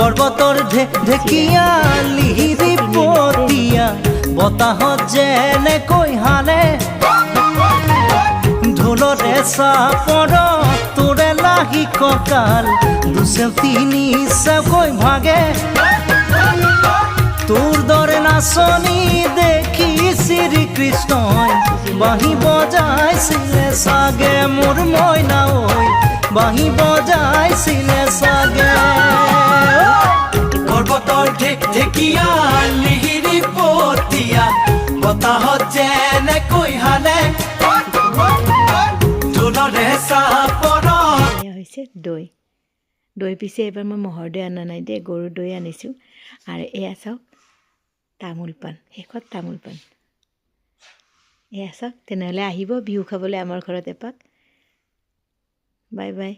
পৰ্বতৰ ঢেকীয়া লিহিৰি পতীয়া বতাহত যেনেকৈ হালে ঢোলৰে চাপৰ তোৰে লাহি কঁকাল দুচেও তিনি চেওকৈ ভাগে তোৰ দৰে নাচনি দেখি শ্ৰীকৃষ্ণই বাঁহী বজাইছিলে চাগে মোৰ মইনা ঐ বাঁহী বজাইছিলে চাগে পৰ্বতৰ ঢেকীয়া লিহিৰি পতীয়া বতাহত যেনেকৈ হালে ঢোলৰে চাপৰ এয়া হৈছে দৈ দৈ পিছে এইবাৰ মই ম'হৰ দৈ অনা নাই দেই গৰুৰ দৈ আনিছোঁ আৰু এয়া চাওক তামোল পাণ শেষত তামোল পাণ এয়া চাওক তেনেহ'লে আহিব বিহু খাবলৈ আমাৰ ঘৰত এপাক বাই বাই